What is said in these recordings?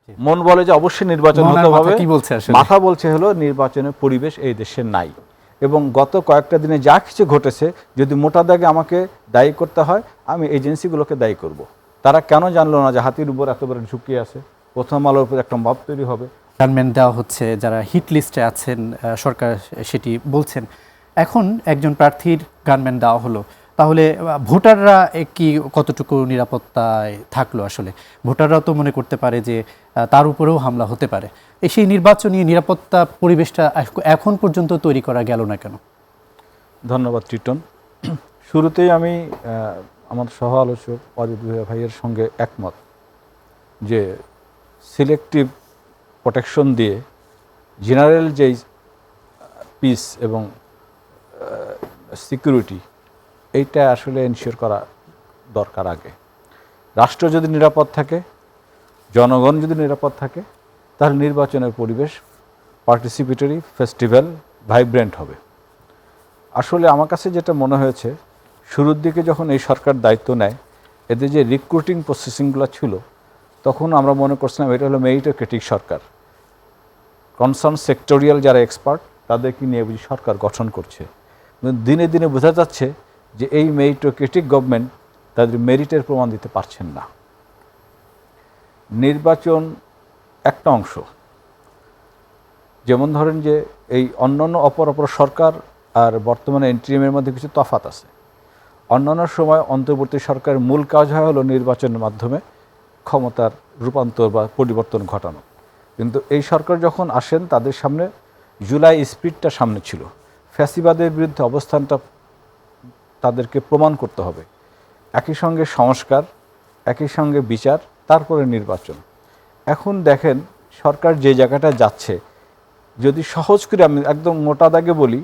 মন বলে যে অবশ্যই নির্বাচন হতে হবে, মাথা বলছে হলো নির্বাচনের পরিবেশ এই দেশে নাই। এবং গত কয়েকটা দিনে যা কিছু ঘটেছে যদি মোটা দাগে আমাকে দায়ী করতে হয় আমি এজেন্সিগুলোকে দায়ী করব। তারা কেন জানলো না যে হাতির উপর এত বড় ঝুঁকি আছে? প্রথম আলোর উপর একটা মব তৈরি হবে, গানম্যান দেওয়া হচ্ছে, যারা হিট লিস্টে আছেন সরকার সেটি বলছেন। এখন একজন প্রার্থীর গানম্যান দেওয়া হলো, তাহলে ভোটাররা কি কতটুকু নিরাপত্তায় থাকলো? আসলে ভোটাররাও তো মনে করতে পারে যে তার উপরেও হামলা হতে পারে। সেই নির্বাচনী নিরাপত্তা পরিবেশটা এখন পর্যন্ত তৈরি করা গেল না কেন? ধন্যবাদ টিটন। শুরুতেই আমি আমার সহ আলোচক অজিত ভাইয়ের সঙ্গে একমত যে সিলেক্টিভ প্রোটেকশন দিয়ে জেনারেল যেই পিস এবং সিকিউরিটি এইটা আসলে এনশিওর করা দরকার। আগে রাষ্ট্র যদি নিরাপদ থাকে, জনগণ যদি নিরাপদ থাকে, তাহলে নির্বাচনের পরিবেশ পার্টিসিপেটরি, ফেস্টিভ্যাল, ভাইব্রেন্ট হবে। আসলে আমার কাছে যেটা মনে হয়েছে, শুরুর দিকে যখন এই সরকার দায়িত্ব নেয়, এদের যে রিক্রুটিং প্রসেসিংগুলো ছিল তখন আমরা মনে করছিলাম এটা হলো মেরিটোক্রেটিক সরকার। কনসার্ন সেক্টরিয়াল যারা এক্সপার্ট তাদেরকে নিয়ে বুঝি সরকার গঠন করছে। দিনে দিনে বোঝা যাচ্ছে যে এই মেরিটোক্রেটিক গভর্নমেন্ট তাদের মেরিটের প্রমাণ দিতে পারছেন না। নির্বাচন একটা অংশ, যেমন ধরেন যে এই অন্যান্য অপর সরকার আর বর্তমানে এনটিএমের মধ্যে কিছু তফাৎ আছে। অন্যান্য সময় অন্তর্বর্তী সরকারের মূল কাজ হয় হলো নির্বাচনের মাধ্যমে ক্ষমতার রূপান্তর বা পরিবর্তন ঘটানো। কিন্তু এই সরকার যখন আসেন তাদের সামনে জুলাই স্পিরিটটা সামনে ছিল, ফ্যাসিবাদের বিরুদ্ধে অবস্থানটা তাদেরকে প্রমাণ করতে হবে। একই সঙ্গে সংস্কার, একই সঙ্গে বিচার, তারপরে নির্বাচন। এখন দেখেন সরকার যে জায়গাটা যাচ্ছে, যদি সহজ করে আমি একদম মোটা দাগে বলি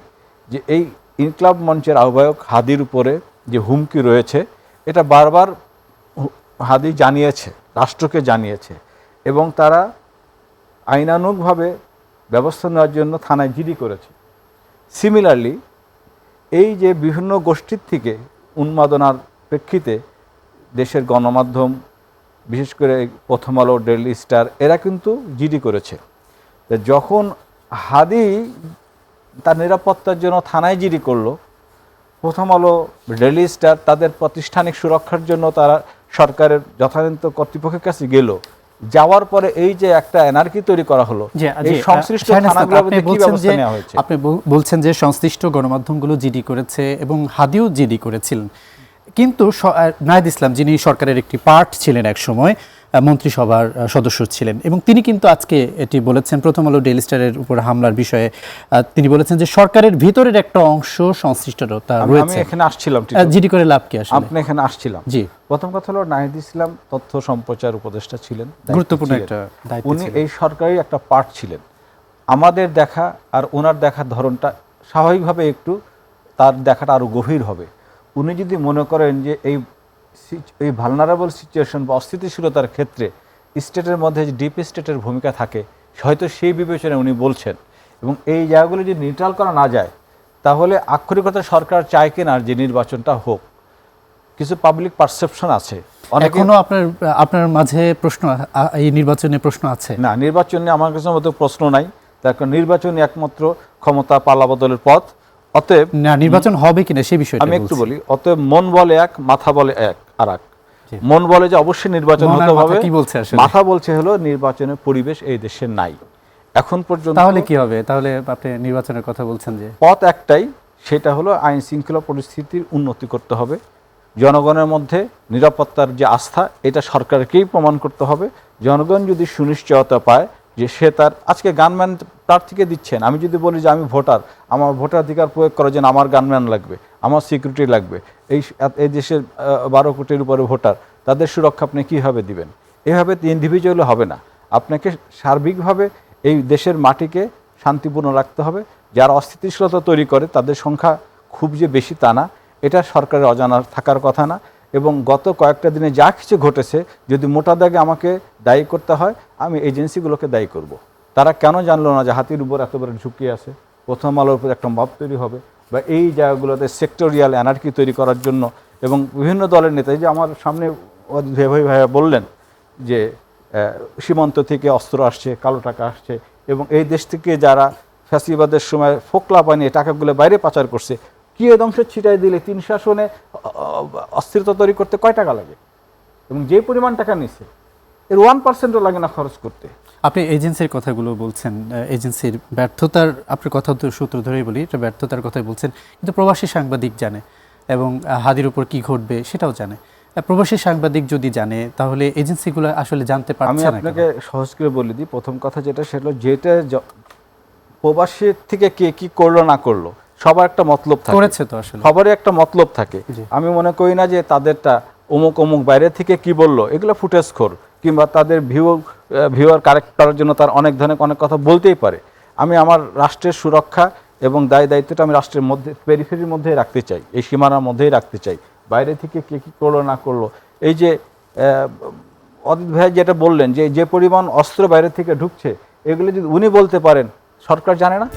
যে এই ইনকলাব মঞ্চের আহ্বায়ক হাদির উপরে যে হুমকি রয়েছে এটা বারবার হাদি জানিয়েছে, রাষ্ট্রকে জানিয়েছে, এবং তারা আইনানুগভাবে ব্যবস্থা নেওয়ার জন্য থানায় জিডি করেছে। সিমিলারলি এই যে বিভিন্ন গোষ্ঠীর থেকে উন্মাদনার প্রেক্ষিতে দেশের গণমাধ্যম, বিশেষ করে প্রথম আলো, ডেইলি স্টার, এরা কিন্তু জিডি করেছে। যখন হাদি তার নিরাপত্তার জন্য থানায় জিডি করলো, প্রথম আলো, ডেইলি স্টার তাদের প্রাতিষ্ঠানিক সুরক্ষার জন্য তারা সরকারের যথাযথ কর্তৃপক্ষের কাছে গেল। যাওয়ার পরে এই যে একটা এনার্কি তৈরি করা হলো, এই সংশ্লিষ্ট থানাগুলোতে কি ব্যবস্থা নেওয়া হয়েছে? আপনি বলছেন যে সংশ্লিষ্ট গণমাধ্যমগুলো জিডি করেছে এবং হাদিও জিডি করেছিলেন, কিন্তু নাহিদ ইসলাম যিনি সরকারের একটি পার্ট ছিলেন, এক সময় মন্ত্রিসভার সদস্য ছিলেন, এবং তিনি কিন্তু আজকে এটি বলেছেন প্রথম আলো ডেইলি স্টারের উপর হামলার বিষয়ে। তিনি বলেছেন যে সরকারের ভিতরের একটা অংশ সংশ্লিষ্টতা রয়েছে। আমি এখানে আসছিলাম, জিডি করে লাভ কি? আসলে আপনি এখানে আসছিলাম। জি, প্রথম কথা হলো নাহিদ ইসলাম তথ্য সম্প্রচার উপদেষ্টা ছিলেন, গুরুত্বপূর্ণ একটা দায়িত্ব। উনি এই সরকারের একটা পার্ট ছিলেন। আমাদের দেখা আর ওনার দেখার ধরনটা স্বাভাবিকভাবে একটু তার দেখাটা আরও গভীর হবে। উনি যদি মনে করেন যে এই ভালনারেবল সিচুয়েশন বা অস্থিতিশীলতার ক্ষেত্রে স্টেটের মধ্যে যে ডিপ স্টেটের ভূমিকা থাকে, হয়তো সেই বিবেচনায় উনি বলছেন। এবং এই জায়গাগুলো যদি নিউট্রাল করা না যায় তাহলে আক্ষরিকতা সরকার চায় কিনা যে নির্বাচনটা হোক। কিছু পাবলিক পারসেপশন আছে, এখনো আপনার মাঝে প্রশ্ন, এই নির্বাচনে প্রশ্ন আছে? না, নির্বাচনে আমার কাছে মতো প্রশ্ন নাই। তার কারণ নির্বাচনই একমাত্র ক্ষমতা পালাবদলের পথ। অতএব না, নির্বাচন হবে কিনা সে বিষয়টা আমি একটু বলি। অতএব মন বলে এক, মাথা বলে এক আর এক। মন বলে যে অবশ্যই নির্বাচন হতে হবে, মাথা বলছে হলো নির্বাচনের পরিবেশ এই দেশে নাই এখন পর্যন্ত। তাহলে কি হবে? তাহলে আপনি নির্বাচনের কথা বলছেন যে পথ একটাই, সেটা হলো আইন শৃঙ্খলা পরিস্থিতির উন্নতি করতে হবে। জনগণের মধ্যে নিরাপত্তার যে আস্থা, এটা সরকারকেই প্রমাণ করতে হবে। জনগণ যদি সুনিশ্চয়তা পায় যে সে তার আজকে গানম্যান প্রার্থীকে দিচ্ছেন, আমি যদি বলি যে আমি ভোটার, আমার ভোটাধিকার প্রয়োগ করার জন্য আমার গানম্যান লাগবে, আমার সিকিউরিটি লাগবে, এই দেশের 12 কোটির উপরে ভোটার, তাদের সুরক্ষা আপনি কীভাবে দিবেন? এভাবে ইন্ডিভিজুয়ালি হবে না। আপনাকে সার্বিকভাবে এই দেশের মাটিকে শান্তিপূর্ণ রাখতে হবে। যারা অস্থিতিশীলতা তৈরি করে তাদের সংখ্যা খুব যে বেশি তা না, এটা সরকারের অজানা থাকার কথা না। এবং গত কয়েকটা দিনে যা কিছু ঘটেছে যদি মোটা দাগে আমাকে দায়ী করতে হয় আমি এজেন্সিগুলোকে দায়ী করব। তারা কেন জানলো না যে হাতির উপর এত বড় ঝুঁকি আছে? প্রথম আলোর উপর একটা মব তৈরি হবে, বা এই জায়গাগুলোতে সেক্টরিয়াল অ্যানার্কি তৈরি করার জন্য। এবং বিভিন্ন দলের নেতা, এই যে আমার সামনে ভাইয়া বললেন যে সীমান্ত থেকে অস্ত্র আসছে, কালো টাকা আসছে, এবং এই দেশ থেকে যারা ফ্যাসিবাদের সময় ফোকলা বানিয়ে টাকাগুলো বাইরে পাচার করছে, কি ধ্বংস ছিটাই দিলে 3 শাসনে অস্থিরতা তৈরি করতে কয় টাকা লাগে, এবং যে পরিমাণ টাকা নিছে এর 1%ও লাগে না খরচ করতে। আপনি এজেন্সির কথাগুলো বলছেন, এজেন্সির ব্যর্থতার, আপনার কথা সূত্র ধরেই বলি, এটা ব্যর্থতার কথাই বলছেন, কিন্তু প্রবাসী সাংবাদিক জানে এবং হাদির উপর কি ঘটবে সেটাও জানে। প্রবাসী সাংবাদিক যদি জানে তাহলে এজেন্সিগুলো আসলে জানতে আমি পারছে না আপনাকে কেন? সহজ করে বলে দিই, প্রথম কথা যেটা সেটা যেটা প্রবাসী থেকে কে কি করলো না করলো সবার একটা মতলব থাকে, করেছে তো আসলে। সবারই একটা মতলব থাকে। জি। আমি মনে করি না যে তাদেরটা অমুক অমুক বাইরে থেকে কি বললো এগুলো ফুটেজ খোর, কিংবা তাদের ভিউয়ার কারেক্ট করার জন্য তার অনেক ধরনের অনেক কথা বলতেই পারে। আমি আমার রাষ্ট্রের সুরক্ষা এবং দায়িত্বটা আমি রাষ্ট্রের মধ্যে পেরিফেরির মধ্যেই রাখতে চাই, এই সীমানার মধ্যেই রাখতে চাই। বাইরে থেকে কে কী করলো না করলো, এই যে অদিত ভাই যেটা বললেন যে যে পরিমাণ অস্ত্র বাইরে থেকে ঢুকছে, এগুলো যদি উনি বলতে পারেন, সরকার জানে না?